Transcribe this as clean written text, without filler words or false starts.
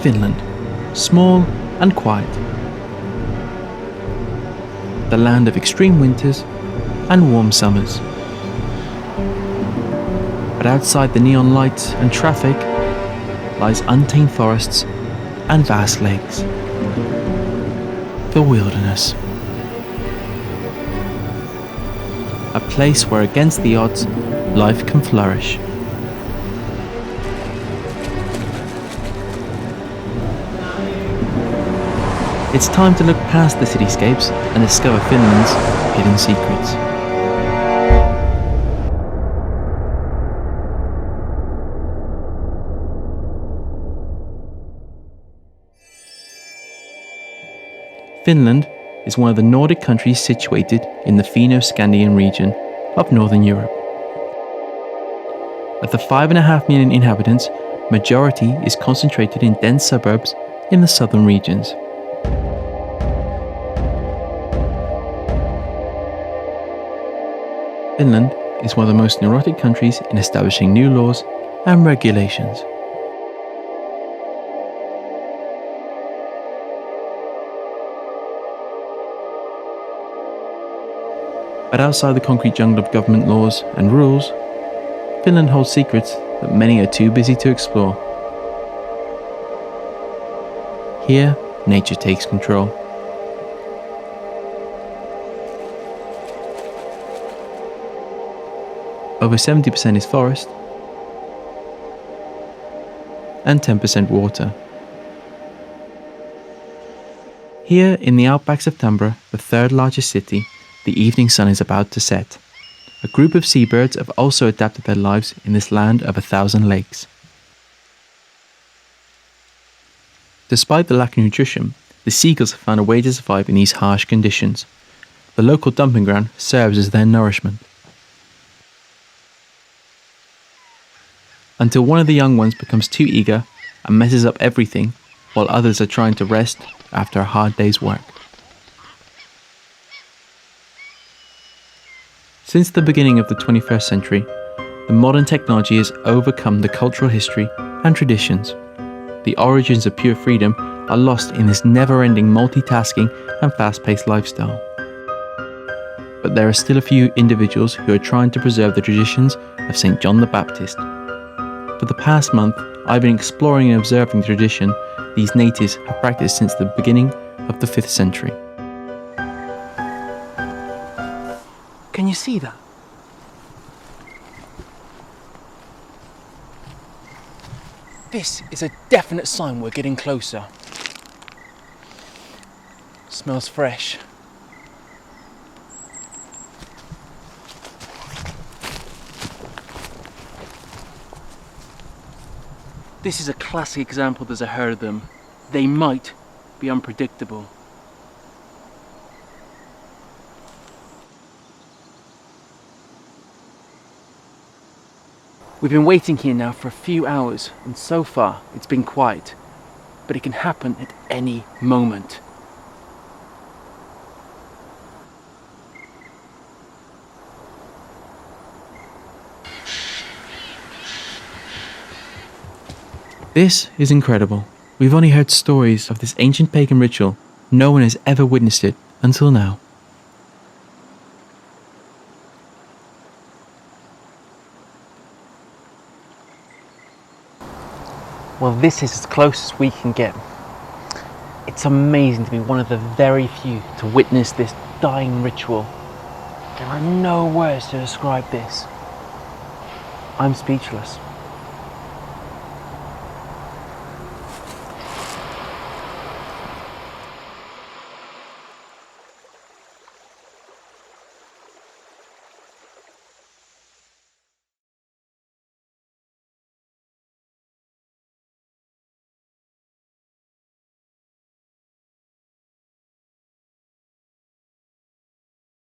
Finland, small and quiet. The land of extreme winters and warm summers. But outside the neon lights and traffic lies untamed forests and vast lakes. The wilderness. A place where against the odds, life can flourish. It's time to look past the cityscapes and discover Finland's hidden secrets. Finland is one of the Nordic countries situated in the Finno-Scandinavian region of Northern Europe. Of the 5.5 million inhabitants, majority is concentrated in dense suburbs in the southern regions. Finland is one of the most neurotic countries in establishing new laws and regulations. But outside the concrete jungle of government laws and rules, Finland holds secrets that many are too busy to explore. Here, nature takes control. Over 70% is forest and 10% water. Here in the outbacks of Tampere, the third largest city, the evening sun is about to set. A group of seabirds have also adapted their lives in this land of 1,000 lakes. Despite the lack of nutrition, the seagulls have found a way to survive in these harsh conditions. The local dumping ground serves as their nourishment. Until one of the young ones becomes too eager and messes up everything, while others are trying to rest after a hard day's work. Since the beginning of the 21st century, the modern technology has overcome the cultural history and traditions. The origins of pure freedom are lost in this never-ending multitasking and fast-paced lifestyle. But there are still a few individuals who are trying to preserve the traditions of St. John the Baptist. For the past month, I've been exploring and observing the tradition these natives have practiced since the beginning of the 5th century. Can you see that? This is a definite sign we're getting closer. Smells fresh. This is a classic example there's a herd of them. They might be unpredictable. We've been waiting here now for a few hours, and so far it's been quiet, but it can happen at any moment. This is incredible. We've only heard stories of this ancient pagan ritual. No one has ever witnessed it until now. Well, this is as close as we can get. It's amazing to be one of the very few to witness this dying ritual. There are no words to describe this. I'm speechless.